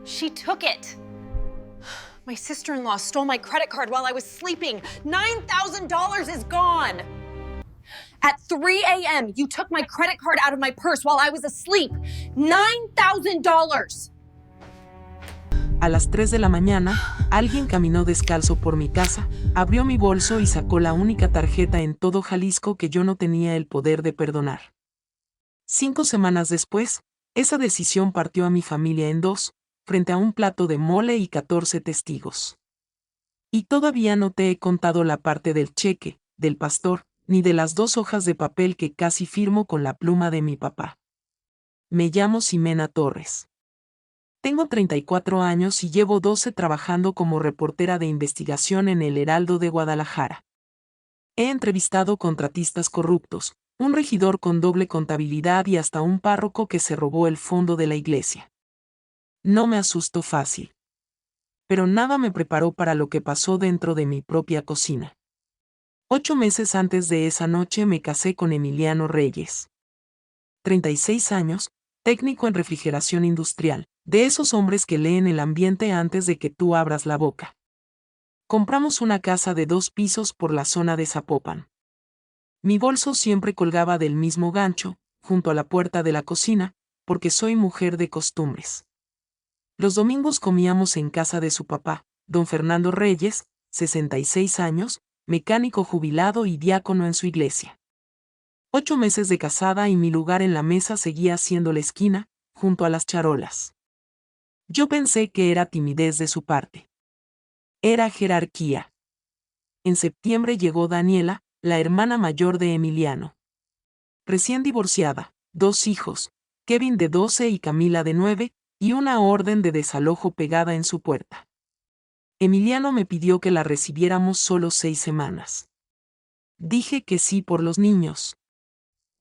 She took it. My sister-in-law stole my credit card while I was sleeping. $9,000 is gone. At 3 a.m., you took my credit card out of my purse while I was asleep. $9,000. A las 3 de la mañana, alguien caminó descalzo por mi casa, abrió mi bolso y sacó la única tarjeta en todo Jalisco que yo no tenía el poder de perdonar. 5 semanas después, esa decisión partió a mi familia en dos, frente a un plato de mole y 14 testigos. Y todavía no te he contado la parte del cheque, del pastor, ni de las 2 hojas de papel que casi firmo con la pluma de mi papá. Me llamo Ximena Torres. Tengo 34 años y llevo 12 trabajando como reportera de investigación en El Heraldo de Guadalajara. He entrevistado contratistas corruptos, un regidor con doble contabilidad y hasta un párroco que se robó el fondo de la iglesia. No me asusto fácil. Pero nada me preparó para lo que pasó dentro de mi propia cocina. 8 meses antes de esa noche me casé con Emiliano Reyes. 36 años, técnico en refrigeración industrial, de esos hombres que leen el ambiente antes de que tú abras la boca. Compramos una casa de 2 pisos por la zona de Zapopan. Mi bolso siempre colgaba del mismo gancho, junto a la puerta de la cocina, porque soy mujer de costumbres. Los domingos comíamos en casa de su papá, don Fernando Reyes, 66 años, mecánico jubilado y diácono en su iglesia. 8 meses de casada y mi lugar en la mesa seguía siendo la esquina, junto a las charolas. Yo pensé que era timidez de su parte. Era jerarquía. En septiembre llegó Daniela, la hermana mayor de Emiliano. Recién divorciada, 2 hijos, Kevin de 12 y Camila de 9, y una orden de desalojo pegada en su puerta. Emiliano me pidió que la recibiéramos solo 6 semanas. Dije que sí por los niños.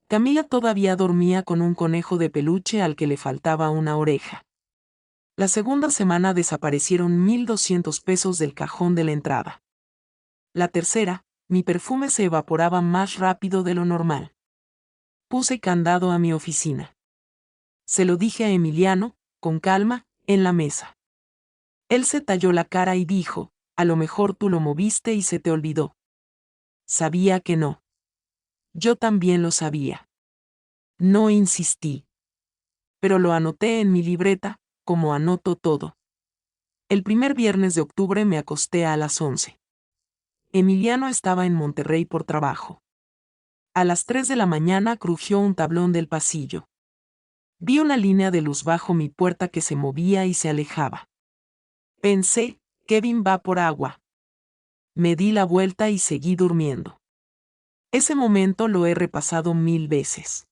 Camila todavía dormía con un conejo de peluche al que le faltaba una oreja. La segunda semana desaparecieron 1,200 pesos del cajón de la entrada. La tercera, mi perfume se evaporaba más rápido de lo normal. Puse candado a mi oficina. Se lo dije a Emiliano, con calma, en la mesa. Él se talló la cara y dijo, a lo mejor tú lo moviste y se te olvidó. Sabía que no. Yo también lo sabía. No insistí. Pero lo anoté en mi libreta, como anoto todo. El primer viernes de octubre me acosté a las 11. Emiliano estaba en Monterrey por trabajo. A las 3 de la mañana crujió un tablón del pasillo. Vi una línea de luz bajo mi puerta que se movía y se alejaba. Pensé, Kevin va por agua. Me di la vuelta y seguí durmiendo. Ese momento lo he repasado 1000 veces.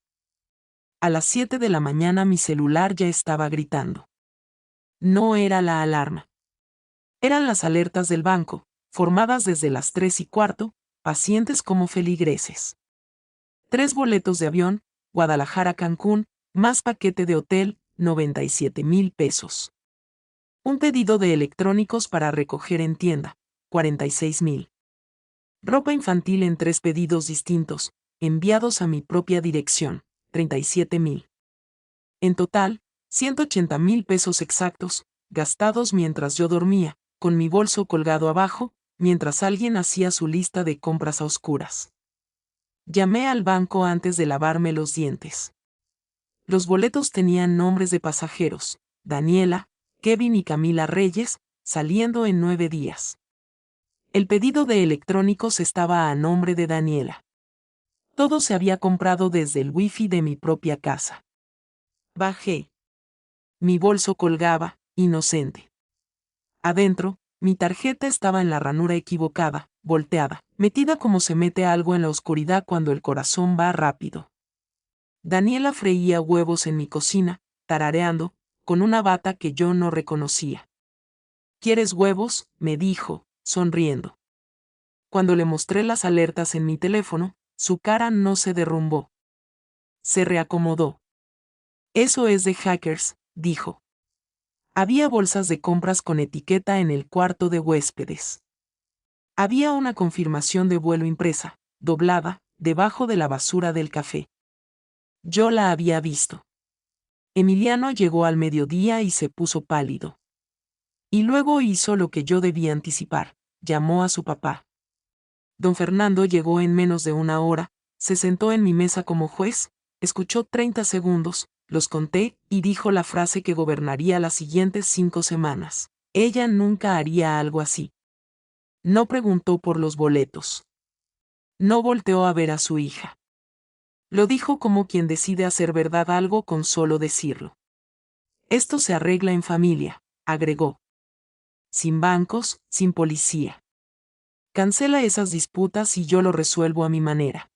A las 7 de la mañana mi celular ya estaba gritando. No era la alarma. Eran las alertas del banco, formadas desde las 3:15, pacientes como feligreses. 3 boletos de avión, Guadalajara-Cancún, más paquete de hotel, 97,000 pesos. Un pedido de electrónicos para recoger en tienda, 46,000. Ropa infantil en 3 pedidos distintos, enviados a mi propia dirección, 37,000. En total, 180,000 pesos exactos, gastados mientras yo dormía, con mi bolso colgado abajo, mientras alguien hacía su lista de compras a oscuras. Llamé al banco antes de lavarme los dientes. Los boletos tenían nombres de pasajeros, Daniela, Kevin y Camila Reyes, saliendo en 9 días. El pedido de electrónicos estaba a nombre de Daniela. Todo se había comprado desde el wifi de mi propia casa. Bajé. Mi bolso colgaba, inocente. Adentro, mi tarjeta estaba en la ranura equivocada, volteada, metida como se mete algo en la oscuridad cuando el corazón va rápido. Daniela freía huevos en mi cocina, tarareando, con una bata que yo no reconocía. ¿Quieres huevos?, me dijo, sonriendo. Cuando le mostré las alertas en mi teléfono, su cara no se derrumbó. Se reacomodó. Eso es de hackers, dijo. Había bolsas de compras con etiqueta en el cuarto de huéspedes. Había una confirmación de vuelo impresa, doblada, debajo de la basura del café. Yo la había visto. Emiliano llegó al mediodía y se puso pálido. Y luego hizo lo que yo debía anticipar, llamó a su papá. Don Fernando llegó en menos de una hora, se sentó en mi mesa como juez, escuchó 30 segundos, los conté y dijo la frase que gobernaría las siguientes 5 semanas. Ella nunca haría algo así. No preguntó por los boletos. No volteó a ver a su hija. Lo dijo como quien decide hacer verdad algo con solo decirlo. Esto se arregla en familia, agregó. Sin bancos, sin policía. Cancela esas disputas y yo lo resuelvo a mi manera.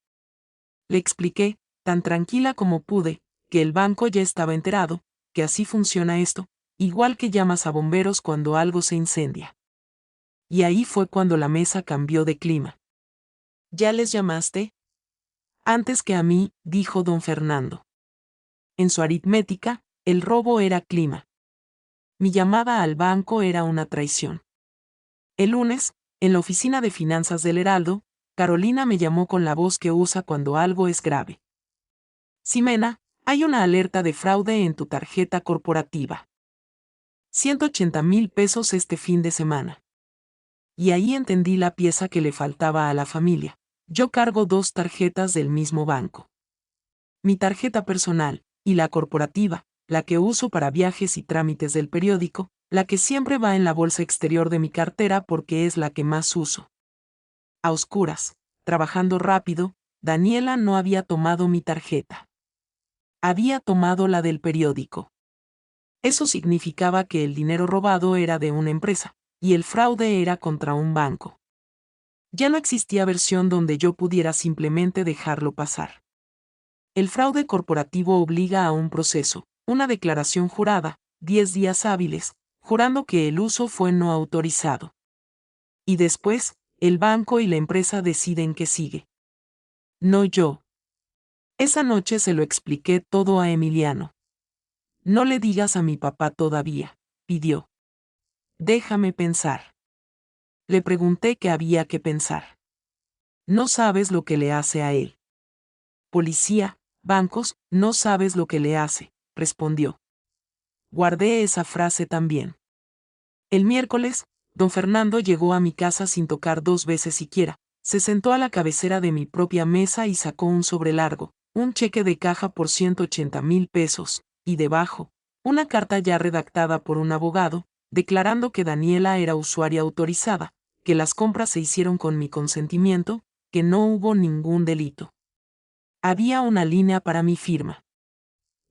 Le expliqué, tan tranquila como pude, que el banco ya estaba enterado, que así funciona esto, igual que llamas a bomberos cuando algo se incendia. Y ahí fue cuando la mesa cambió de clima. ¿Ya les llamaste? Antes que a mí, dijo don Fernando. En su aritmética, el robo era clima. Mi llamada al banco era una traición. El lunes, en la oficina de finanzas del Heraldo, Carolina me llamó con la voz que usa cuando algo es grave. Ximena, hay una alerta de fraude en tu tarjeta corporativa. 180,000 pesos este fin de semana. Y ahí entendí la pieza que le faltaba a la familia. Yo cargo 2 tarjetas del mismo banco. Mi tarjeta personal, y la corporativa, la que uso para viajes y trámites del periódico, la que siempre va en la bolsa exterior de mi cartera porque es la que más uso. A oscuras, trabajando rápido, Daniela no había tomado mi tarjeta. Había tomado la del periódico. Eso significaba que el dinero robado era de una empresa, y el fraude era contra un banco. Ya no existía versión donde yo pudiera simplemente dejarlo pasar. El fraude corporativo obliga a un proceso, una declaración jurada, 10 días hábiles, jurando que el uso fue no autorizado. Y después, el banco y la empresa deciden qué sigue. No yo. Esa noche se lo expliqué todo a Emiliano. No le digas a mi papá todavía, pidió. Déjame pensar. Le pregunté qué había que pensar. No sabes lo que le hace a él. Policía, bancos, no sabes lo que le hace, respondió. Guardé esa frase también. El miércoles, don Fernando llegó a mi casa sin tocar 2 veces siquiera, se sentó a la cabecera de mi propia mesa y sacó un sobre largo, un cheque de caja por 180,000 pesos, y debajo, una carta ya redactada por un abogado, declarando que Daniela era usuaria autorizada, que las compras se hicieron con mi consentimiento, que no hubo ningún delito. Había una línea para mi firma.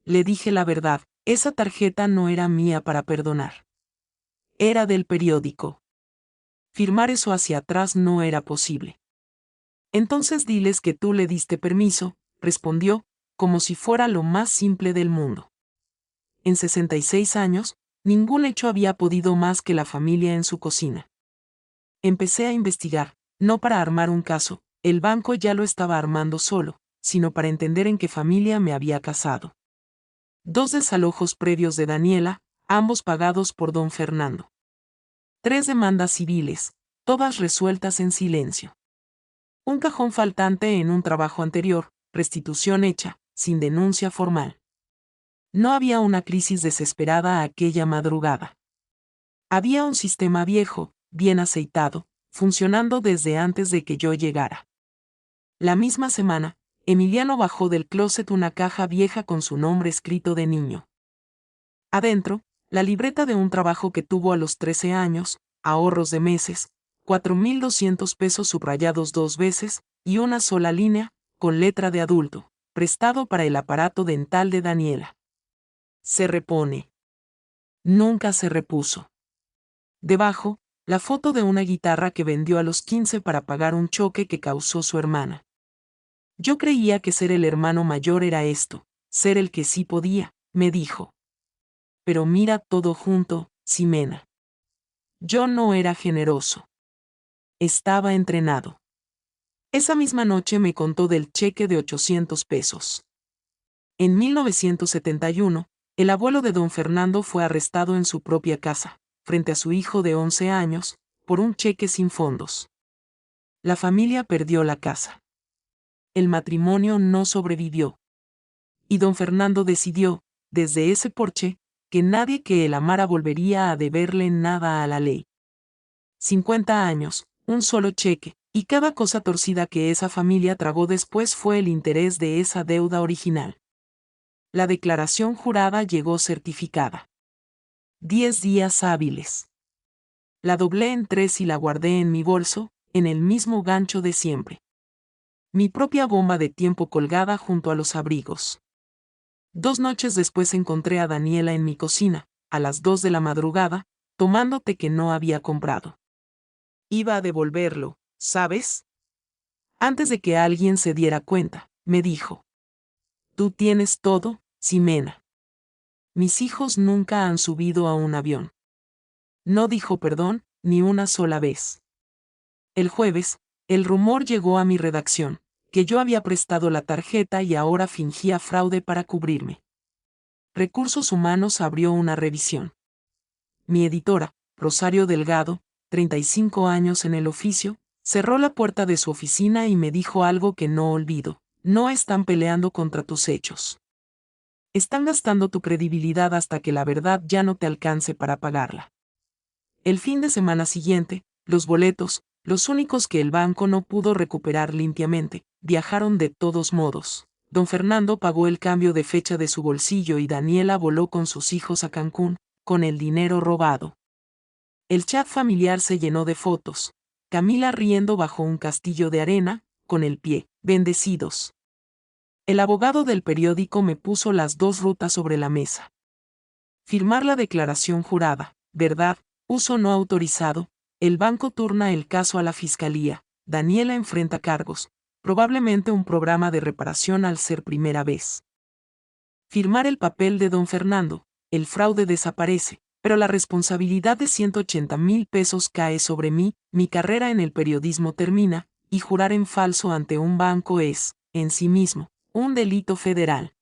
Le dije la verdad, esa tarjeta no era mía para perdonar. Era del periódico. Firmar eso hacia atrás no era posible. Entonces diles que tú le diste permiso, respondió, como si fuera lo más simple del mundo. En 66 años, ningún hecho había podido más que la familia en su cocina. Empecé a investigar, no para armar un caso, el banco ya lo estaba armando solo, sino para entender en qué familia me había casado. 2 desalojos previos de Daniela, ambos pagados por don Fernando. 3 demandas civiles, todas resueltas en silencio. Un cajón faltante en un trabajo anterior, restitución hecha, sin denuncia formal. No había una crisis desesperada aquella madrugada. Había un sistema viejo, bien aceitado, funcionando desde antes de que yo llegara. La misma semana, Emiliano bajó del closet una caja vieja con su nombre escrito de niño. Adentro, la libreta de un trabajo que tuvo a los 13 años, ahorros de meses, 4,200 pesos subrayados 2 veces, y una sola línea, con letra de adulto, prestado para el aparato dental de Daniela. Se repone. Nunca se repuso. Debajo, la foto de una guitarra que vendió a los 15 para pagar un choque que causó su hermana. Yo creía que ser el hermano mayor era esto, ser el que sí podía, me dijo. Pero mira todo junto, Ximena. Yo no era generoso. Estaba entrenado. Esa misma noche me contó del cheque de 800 pesos. En 1971, el abuelo de don Fernando fue arrestado en su propia casa, frente a su hijo de 11 años, por un cheque sin fondos. La familia perdió la casa. El matrimonio no sobrevivió. Y don Fernando decidió, desde ese porche, que nadie que él amara volvería a deberle nada a la ley. 50 años, un solo cheque, y cada cosa torcida que esa familia tragó después fue el interés de esa deuda original. La declaración jurada llegó certificada. 10 días hábiles. La doblé en 3 y la guardé en mi bolso, en el mismo gancho de siempre. Mi propia bomba de tiempo colgada junto a los abrigos. 2 noches después encontré a Daniela en mi cocina, a las 2 de la madrugada, tomando té que no había comprado. Iba a devolverlo, ¿sabes? Antes de que alguien se diera cuenta, me dijo. Tú tienes todo, Ximena. Mis hijos nunca han subido a un avión. No dijo perdón, ni una sola vez. El jueves, el rumor llegó a mi redacción, que yo había prestado la tarjeta y ahora fingía fraude para cubrirme. Recursos Humanos abrió una revisión. Mi editora, Rosario Delgado, 35 años en el oficio, cerró la puerta de su oficina y me dijo algo que no olvido: no están peleando contra tus hechos. Están gastando tu credibilidad hasta que la verdad ya no te alcance para pagarla. El fin de semana siguiente, los boletos, los únicos que el banco no pudo recuperar limpiamente, viajaron de todos modos. Don Fernando pagó el cambio de fecha de su bolsillo y Daniela voló con sus hijos a Cancún, con el dinero robado. El chat familiar se llenó de fotos. Camila riendo bajo un castillo de arena, con el pie, bendecidos. El abogado del periódico me puso las 2 rutas sobre la mesa. Firmar la declaración jurada, verdad, uso no autorizado, el banco turna el caso a la fiscalía, Daniela enfrenta cargos, probablemente un programa de reparación al ser primera vez. Firmar el papel de don Fernando, el fraude desaparece, pero la responsabilidad de 180,000 pesos cae sobre mí, mi carrera en el periodismo termina, y jurar en falso ante un banco es, en sí mismo, un delito federal.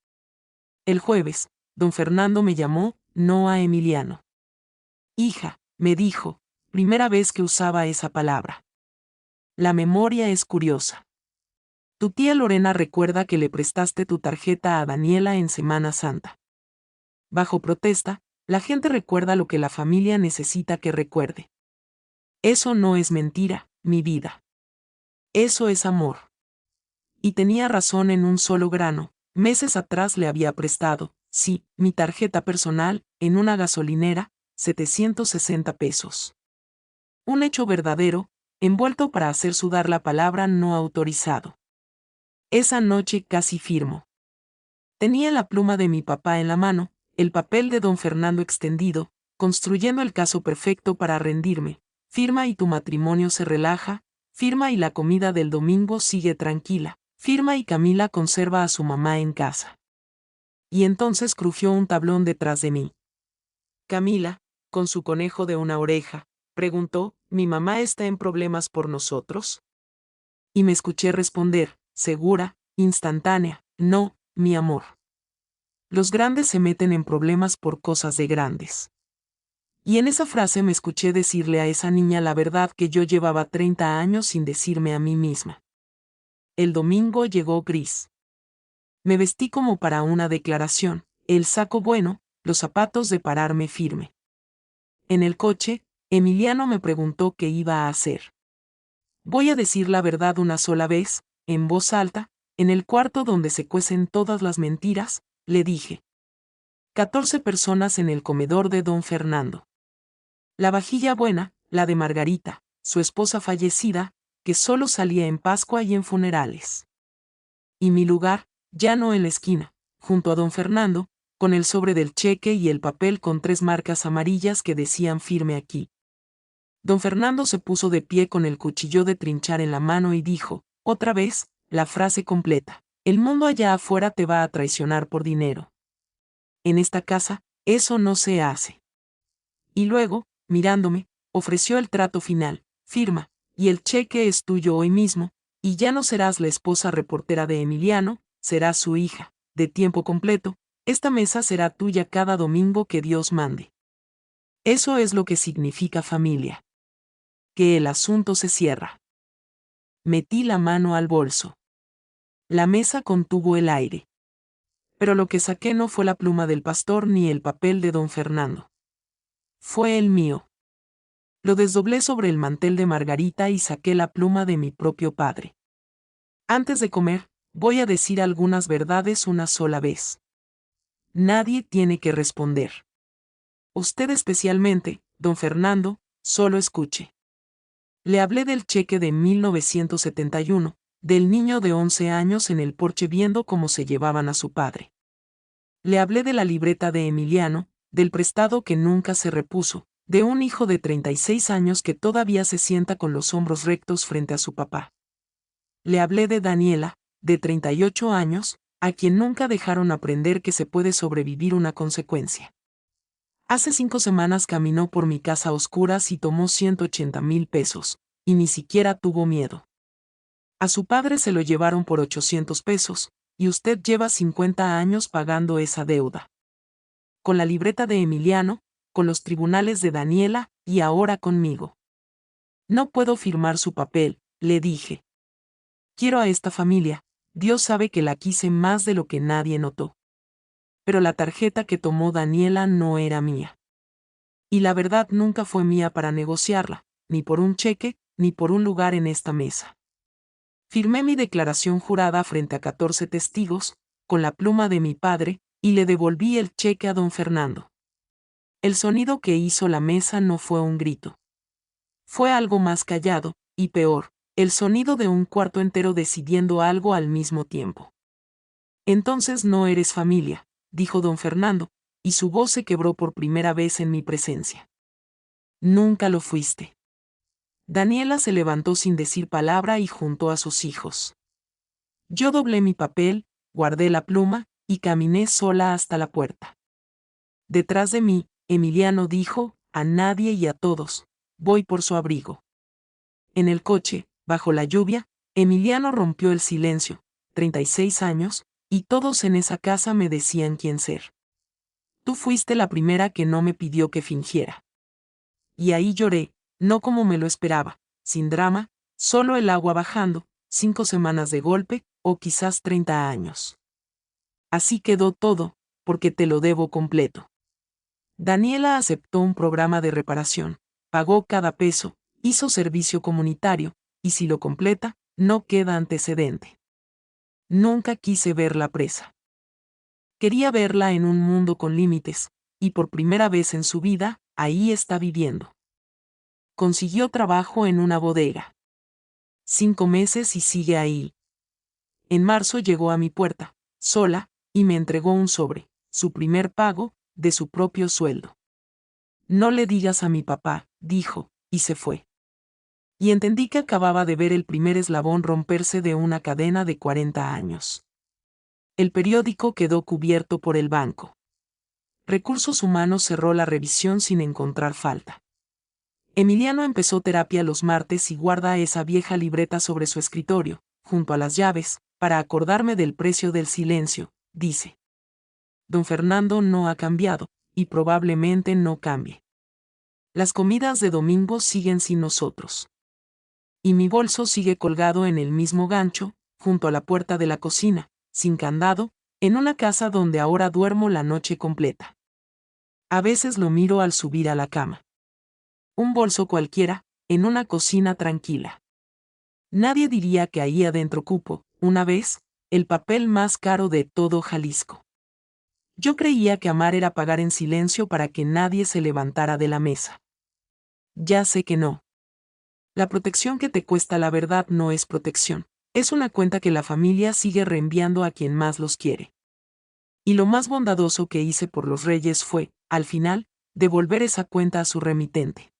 El jueves, don Fernando me llamó, no a Emiliano. Hija, me dijo, primera vez que usaba esa palabra. La memoria es curiosa. Tu tía Lorena recuerda que le prestaste tu tarjeta a Daniela en Semana Santa. Bajo protesta, la gente recuerda lo que la familia necesita que recuerde. Eso no es mentira, mi vida. Eso es amor. Y tenía razón en un solo grano. Meses atrás le había prestado, sí, mi tarjeta personal, en una gasolinera, 760 pesos. Un hecho verdadero, envuelto para hacer sudar la palabra no autorizado. Esa noche casi firmo. Tenía la pluma de mi papá en la mano, el papel de don Fernando extendido, construyendo el caso perfecto para rendirme. Firma y tu matrimonio se relaja, firma y la comida del domingo sigue tranquila, firma y Camila conserva a su mamá en casa. Y entonces crujió un tablón detrás de mí. Camila, con su conejo de una oreja, preguntó, ¿mi mamá está en problemas por nosotros? Y me escuché responder, segura, instantánea, no, mi amor. Los grandes se meten en problemas por cosas de grandes. Y en esa frase me escuché decirle a esa niña la verdad que yo llevaba 30 años sin decirme a mí misma. El domingo llegó gris. Me vestí como para una declaración, el saco bueno, los zapatos de pararme firme. En el coche, Emiliano me preguntó qué iba a hacer. Voy a decir la verdad una sola vez, en voz alta, en el cuarto donde se cuecen todas las mentiras, le dije. 14 personas en el comedor de don Fernando. La vajilla buena, la de Margarita, su esposa fallecida, que solo salía en Pascua y en funerales. Y mi lugar, ya no en la esquina, junto a don Fernando, con el sobre del cheque y el papel con 3 marcas amarillas que decían firme aquí. Don Fernando se puso de pie con el cuchillo de trinchar en la mano y dijo, otra vez, la frase completa. El mundo allá afuera te va a traicionar por dinero. En esta casa, eso no se hace. Y luego, mirándome, ofreció el trato final, firma, y el cheque es tuyo hoy mismo, y ya no serás la esposa reportera de Emiliano, serás su hija, de tiempo completo, esta mesa será tuya cada domingo que Dios mande. Eso es lo que significa familia. Que el asunto se cierra. Metí la mano al bolso. La mesa contuvo el aire. Pero lo que saqué no fue la pluma del pastor ni el papel de don Fernando. Fue el mío. Lo desdoblé sobre el mantel de Margarita y saqué la pluma de mi propio padre. Antes de comer, voy a decir algunas verdades una sola vez. Nadie tiene que responder. Usted especialmente, don Fernando, solo escuche. Le hablé del cheque de 1971, del niño de 11 años en el porche viendo cómo se llevaban a su padre. Le hablé de la libreta de Emiliano, del prestado que nunca se repuso, de un hijo de 36 años que todavía se sienta con los hombros rectos frente a su papá. Le hablé de Daniela, de 38 años, a quien nunca dejaron aprender que se puede sobrevivir una consecuencia. Hace 5 semanas caminó por mi casa a oscuras y tomó 180,000 pesos, y ni siquiera tuvo miedo. A su padre se lo llevaron por 800 pesos, y usted lleva 50 años pagando esa deuda. Con la libreta de Emiliano, con los tribunales de Daniela, y ahora conmigo. No puedo firmar su papel, le dije. Quiero a esta familia, Dios sabe que la quise más de lo que nadie notó. Pero la tarjeta que tomó Daniela no era mía. Y la verdad nunca fue mía para negociarla, ni por un cheque, ni por un lugar en esta mesa. Firmé mi declaración jurada frente a 14 testigos, con la pluma de mi padre, y le devolví el cheque a don Fernando. El sonido que hizo la mesa no fue un grito. Fue algo más callado, y peor, el sonido de un cuarto entero decidiendo algo al mismo tiempo. Entonces no eres familia, dijo don Fernando, y su voz se quebró por primera vez en mi presencia. Nunca lo fuiste. Daniela se levantó sin decir palabra y juntó a sus hijos. Yo doblé mi papel, guardé la pluma, y caminé sola hasta la puerta. Detrás de mí, Emiliano dijo, a nadie y a todos, voy por su abrigo. En el coche, bajo la lluvia, Emiliano rompió el silencio, 36 años, y todos en esa casa me decían quién ser. Tú fuiste la primera que no me pidió que fingiera. Y ahí lloré, no como me lo esperaba, sin drama, solo el agua bajando, 5 semanas de golpe, o quizás 30 años. Así quedó todo, porque te lo debo completo. Daniela aceptó un programa de reparación, pagó cada peso, hizo servicio comunitario, y si lo completa, no queda antecedente. Nunca quise verla presa. Quería verla en un mundo con límites, y por primera vez en su vida, ahí está viviendo. Consiguió trabajo en una bodega. 5 meses y sigue ahí. En marzo llegó a mi puerta, sola, y me entregó un sobre, su primer pago, de su propio sueldo. No le digas a mi papá, dijo, y se fue. Y entendí que acababa de ver el primer eslabón romperse de una cadena de 40 años. El periódico quedó cubierto por el banco. Recursos Humanos cerró la revisión sin encontrar falta. Emiliano empezó terapia los martes y guarda esa vieja libreta sobre su escritorio, junto a las llaves, para acordarme del precio del silencio, dice. Don Fernando no ha cambiado, y probablemente no cambie. Las comidas de domingo siguen sin nosotros. Y mi bolso sigue colgado en el mismo gancho, junto a la puerta de la cocina, sin candado, en una casa donde ahora duermo la noche completa. A veces lo miro al subir a la cama. Un bolso cualquiera, en una cocina tranquila. Nadie diría que ahí adentro cupo, una vez, el papel más caro de todo Jalisco. Yo creía que amar era pagar en silencio para que nadie se levantara de la mesa. Ya sé que no. La protección que te cuesta la verdad no es protección, es una cuenta que la familia sigue reenviando a quien más los quiere. Y lo más bondadoso que hice por los reyes fue, al final, devolver esa cuenta a su remitente.